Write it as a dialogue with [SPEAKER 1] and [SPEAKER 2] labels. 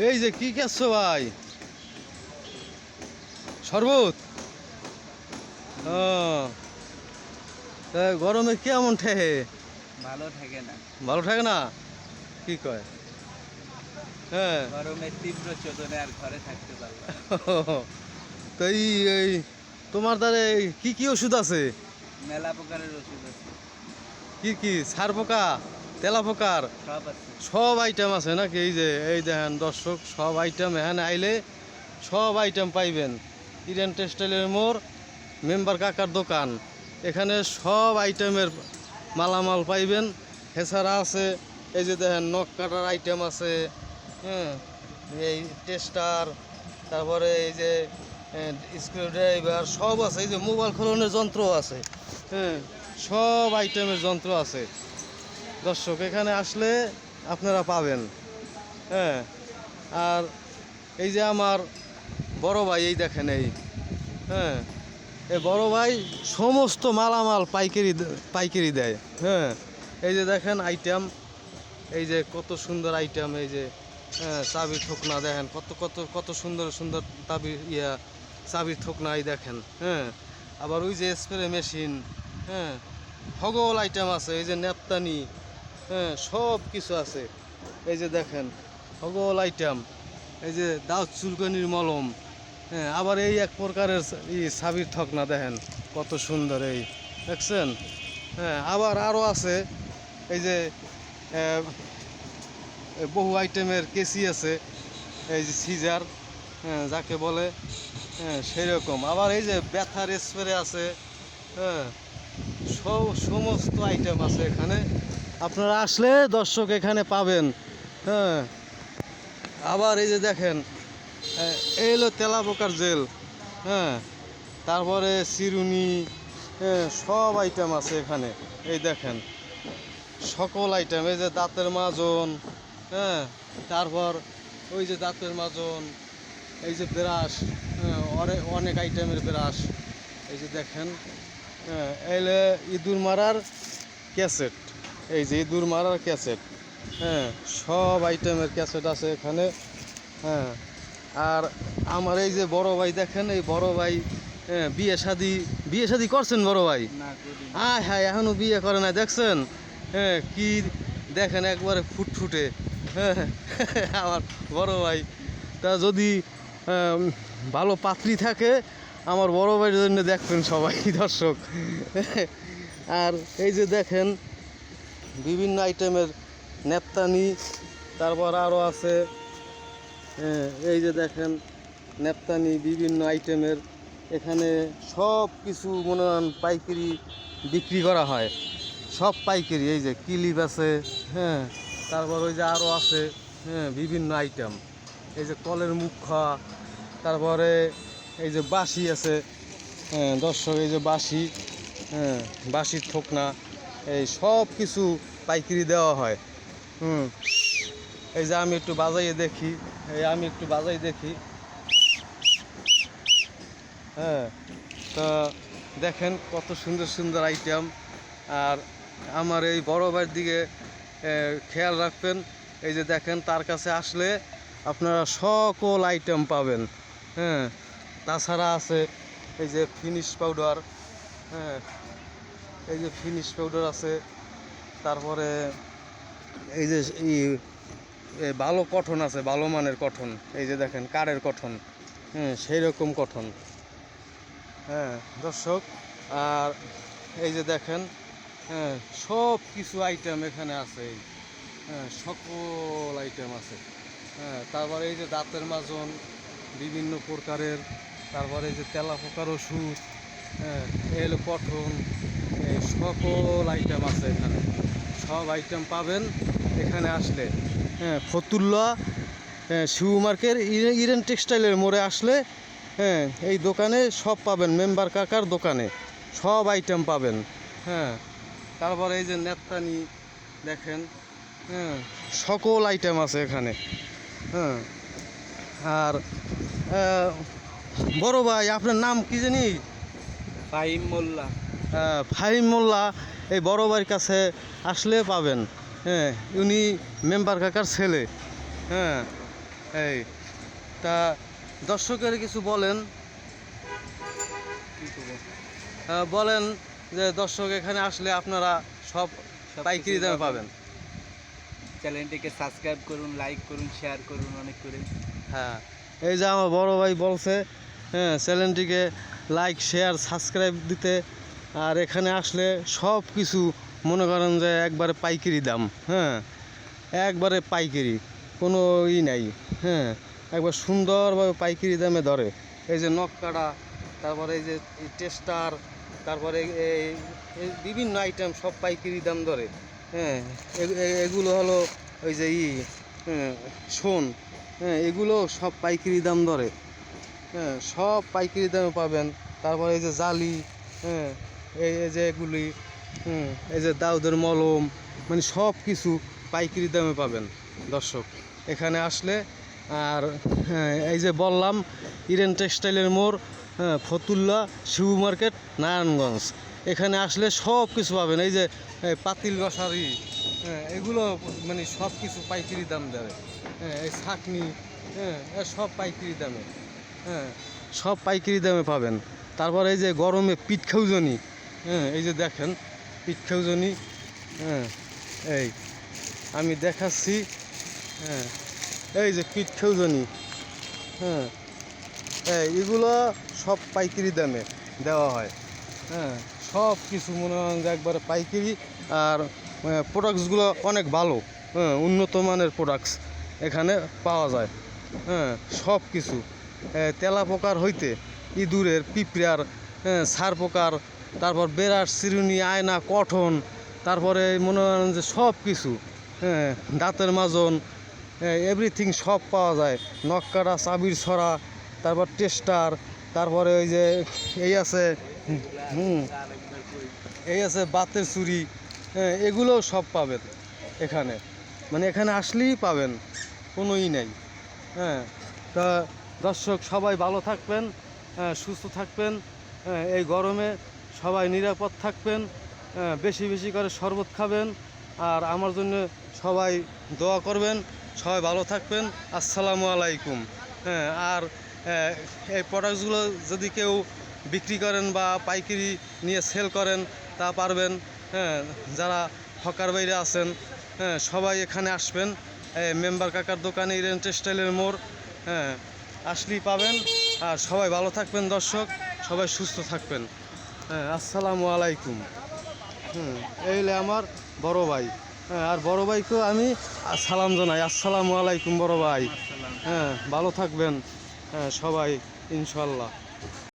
[SPEAKER 1] এই যে কি খাচ্ছ ভাই? শরবত? ও, তা গরমে কেমন ঠেকে?
[SPEAKER 2] ভালো থাকে না।
[SPEAKER 1] ভালো থাকে না? কি কয়? হ্যাঁ।
[SPEAKER 2] গরমের তীব্র চোদনে আর ঘরে থাকতে পারবো না।
[SPEAKER 1] তো এই তোমার দ্বারে কি কি ওষুধ আছে?
[SPEAKER 2] মেলা প্রকারের ওষুধ আছে,
[SPEAKER 1] কি কি? সার পোকা, তেলা পোকার
[SPEAKER 2] সব আছে।
[SPEAKER 1] সব আইটেম আছে নাকি? এই দেখেন দর্শক, সব আইটেম এখানে আইলে সব আইটেম পাইবেন। ইডেন টেক্সটাইলের মোড়, মেম্বার কাকার দোকান। এখানে সব আইটেমের মালামাল পাইবেন। এছাড়া আছে এই যে দেখেন নখ কাটার আইটেম আছে, হ্যাঁ, এই টেস্টার, তারপরে এই যে স্ক্রুড্রাইভার সব আছে। এই যে মোবাইল খোলনের যন্ত্র আছে, হ্যাঁ, সব আইটেমের যন্ত্র আছে। দর্শক এখানে আসলে আপনারা পাবেন, হ্যাঁ। আর এই যে আমার বড় ভাই, এই দেখেন হ্যাঁ, এই বড় ভাই সমস্ত মালামাল পাইকারি দেয়, হ্যাঁ। এই যে দেখেন আইটেম, এই যে কত সুন্দর আইটেম, এই যে হ্যাঁ, চাবির ঠোকনা দেখেন, কত কত কত সুন্দর সুন্দর চাবির ঠোকনা, এই দেখেন, হ্যাঁ। আবার ওই যে স্প্রে মেশিন, হ্যাঁ, হগল আইটেম আছে, এই যে নেপতানি, হ্যাঁ, সব কিছু আছে। এই যে দেখেন হগল আইটেম, এই যে দাঁত চুলকানির মলম, হ্যাঁ। আবার এই এক প্রকারের চাবির ঠকনা দেখেন কত সুন্দর, এই দেখছেন, হ্যাঁ। আবার আরও আছে এই যে বহু আইটেমের কেসি আছে, এই যে সিজার, হ্যাঁ, যাকে বলে, হ্যাঁ, সেই রকম। আবার এই যে ব্যথার স্প্রে আছে, হ্যাঁ, সমস্ত আইটেম আছে এখানে। আপনারা আসলে দর্শক এখানে পাবেন, হ্যাঁ। আবার এই যে দেখেন এই হলো তেলা পোকার জেল, হ্যাঁ, তারপরে চিরুনি, হ্যাঁ, সব আইটেম আছে এখানে। এই দেখেন সকল আইটেম, এই যে দাঁতের মাজন, হ্যাঁ, তারপর ওই যে দাঁতের মাজন, এই যে ব্রাশ, হ্যাঁ, অনেক আইটেমের ব্রাশ, এই যে দেখেন, হ্যাঁ। এলে ইঁদুর মারার ক্যাসেট, এই যে ইঁদুর মারার ক্যাসেট, হ্যাঁ, সব আইটেমের ক্যাসেট আছে এখানে, হ্যাঁ। আর আমার এই যে বড় ভাই দেখেন, এই বড় ভাই, হ্যাঁ, বিয়ে শাদি করছেন বড় ভাই?
[SPEAKER 2] না করি।
[SPEAKER 1] হ্যাঁ, এখনো বিয়ে করে না, দেখছেন, হ্যাঁ, কি দেখেন একবারে ফুটফুটে, হ্যাঁ, আমার বড় ভাই। তা যদি ভালো পাত্রী থাকে আমার বড় ভাইয়ের জন্য দেখবেন সবাই দর্শক। আর এই যে দেখেন বিভিন্ন আইটেমের নেপতানি, তারপর আরও আছে, এই যে দেখেন নেপতানি বিভিন্ন আইটেমের। এখানে সব কিছু মনে হন পাইকারি বিক্রি করা হয়, সব পাইকারি। এই যে ক্লিপ আছে, হ্যাঁ, তারপর ওই যে আরও আছে, হ্যাঁ, বিভিন্ন আইটেম। এই যে কলের মুখা, তারপরে এই যে বাঁশি আছে, হ্যাঁ দর্শক, এই যে বাঁশি, হ্যাঁ, বাঁশির ঠোকনা, এই সব কিছু পাইকারি দেওয়া হয়, হুম। এই যে আমি একটু বাজাইয়ে দেখি, হ্যাঁ। তো দেখেন কত সুন্দর সুন্দর আইটেম। আর আমার এই বড় ভাইয়ের দিকে খেয়াল রাখবেন। এই যে দেখেন তার কাছে আসলে আপনারা সকল আইটেম পাবেন, হ্যাঁ। তাছাড়া আছে এই যে ফিনিশ পাউডার, হ্যাঁ, এই যে ফিনিশ পাউডার আছে। তারপরে এই যে ভালো কটন আছে, ভালো মানের কটন, এই যে দেখেন কারের কটন, হ্যাঁ, সেই রকম কটন, হ্যাঁ দর্শক। আর এই যে দেখেন, হ্যাঁ, সব কিছু আইটেম এখানে আছে, হ্যাঁ, সকল আইটেম আছে, হ্যাঁ। তারপরে এই যে দাঁতের মাজন বিভিন্ন প্রকারের, তারপরে এই যে তেলা পোকার ওষুধ, হ্যাঁ, এই হলো কটন, এই সকল আইটেম আছে এখানে। সব আইটেম পাবেন এখানে আসলে, হ্যাঁ। ফতুল্লা শিবু মার্কেট ইডেন টেক্সটাইলের মোড়ে আসলে, হ্যাঁ, এই দোকানে সব পাবেন, মেম্বার কাকার দোকানে সব আইটেম পাবেন, হ্যাঁ। তারপরে এই যে নেপতানি দেখেন, হ্যাঁ, সকল আইটেম আছে এখানে, হ্যাঁ। আর বড় ভাই আপনার নাম কি জানি?
[SPEAKER 2] ফাহিম মোল্লা।
[SPEAKER 1] ফাহিম মোল্লা, এই বড় ভাইয়ের কাছে আসলে পাবেন, হ্যাঁ। উনি মেম্বার কাকার ছেলে, হ্যাঁ। এই তা দর্শকের কিছু বলেন,
[SPEAKER 2] কি করবো?
[SPEAKER 1] বলেন যে দর্শক এখানে আসলে আপনারা সব
[SPEAKER 2] সব
[SPEAKER 1] পাইকারি
[SPEAKER 2] কিছুই
[SPEAKER 1] দামে
[SPEAKER 2] পাবেন।
[SPEAKER 1] পাবেন।
[SPEAKER 2] চ্যানেলটিকে সাবস্ক্রাইব করুন, লাইক করুন, শেয়ার করুন অনেক করে।
[SPEAKER 1] হ্যাঁ, এই যে আমার বড় ভাই বলছে, হ্যাঁ, চ্যানেলটিকে লাইক শেয়ার সাবস্ক্রাইব দিতে। আর এখানে আসলে সব কিছু মনে করেন যে একবারে পাইকারি দাম, হ্যাঁ, একবারে পাইকারি, কোনো নাই, হ্যাঁ, একবার সুন্দরভাবে পাইকারি দামে ধরে। এই যে নককাড়া, তারপরে এই যে টেস্টার, তারপরে এই বিভিন্ন আইটেম সব পাইকারি দাম ধরে। হ্যাঁ, এগুলো হলো ওই যে হ্যাঁ, শোন, হ্যাঁ, এগুলো সব পাইকারি দাম ধরে। হ্যাঁ, সব পাইকারি দামে পাবেন। তারপরে এই যে জালি, হ্যাঁ, এই যে এগুলি, এই যে দাউদের মলম, মানে সব কিছু পাইকারি দামে পাবেন দর্শক এখানে আসলে। আর হ্যাঁ, এই যে বললাম ইরেন টেক্সটাইলের মোড়, হ্যাঁ, ফতুল্লা শিবু মার্কেট, নারায়ণগঞ্জ। এখানে আসলে সব কিছু পাবেন। এই যে পাতিল গসারি, হ্যাঁ, এগুলো মানে সব কিছু পাইকারি দাম দেবে। হ্যাঁ, এই ছাকনি, হ্যাঁ, সব পাইকারি দামে, হ্যাঁ, সব পাইকারি দামে পাবেন। তারপর এই যে গরমে পিঠ খেউজনি, হ্যাঁ, এই যে দেখেন পিঠ খেউজনি, হ্যাঁ, এই আমি দেখাচ্ছি, হ্যাঁ, এই যে পিঠ খেউজনি, হ্যাঁ, এগুলো সব পাইকারি দামে দেওয়া হয়। হ্যাঁ, সব কিছু মনে হয় যে একবারে পাইকারি। আর প্রোডাক্টসগুলো অনেক ভালো, হ্যাঁ, উন্নত মানের প্রোডাক্টস এখানে পাওয়া যায়। হ্যাঁ, সব কিছু তেলা পোকার হইতে ইঁদুরের, পিঁপড়ার, হ্যাঁ, সার পোকার, তারপর বেড়ার চিরুনি, আয়না, কটন, তারপরে মনে করেন যে সব কিছু, হ্যাঁ, দাঁতের মাজন, এভরিথিং সব পাওয়া যায়। নককাটা, চাবির ছড়া, তারপর টেস্টার, তারপরে ওই যে এই আছে, এই আছে বাতের চুরি, হ্যাঁ, এগুলোও সব পাবেন এখানে, মানে এখানে আসলেই পাবেন, কোনো নেই। হ্যাঁ, তা দর্শক সবাই ভালো থাকবেন, হ্যাঁ, সুস্থ থাকবেন, হ্যাঁ, এই গরমে সবাই নিরাপদ থাকবেন, হ্যাঁ, বেশি বেশি করে শরবত খাবেন। আর আমার জন্য সবাই দোয়া করবেন, সবাই ভালো থাকবেন। আসসালামু আলাইকুম। হ্যাঁ, আর এই প্রোডাক্টসগুলো যদি কেউ বিক্রি করেন বা পাইকারি নিয়ে সেল করেন তা পারবেন। হ্যাঁ, যারা হকার বাইরে আছেন, হ্যাঁ, সবাই এখানে আসবেন। মেম্বার কাকার দোকানে ইরেন টেক্সটাইলের মোড়, হ্যাঁ, আসলেই পাবেন। আর সবাই ভালো থাকবেন দর্শক, সবাই সুস্থ থাকবেন। হ্যাঁ, আসসালামু আলাইকুম। এই হলো আমার বড় ভাই। হ্যাঁ, আর বড় ভাইকেও আমি সালাম জানাই, আসসালামু আলাইকুম বড় ভাই।
[SPEAKER 2] আসসালাম।
[SPEAKER 1] হ্যাঁ, ভালো থাকবেন, হ্যাঁ, সবাই ইনশাল্লাহ।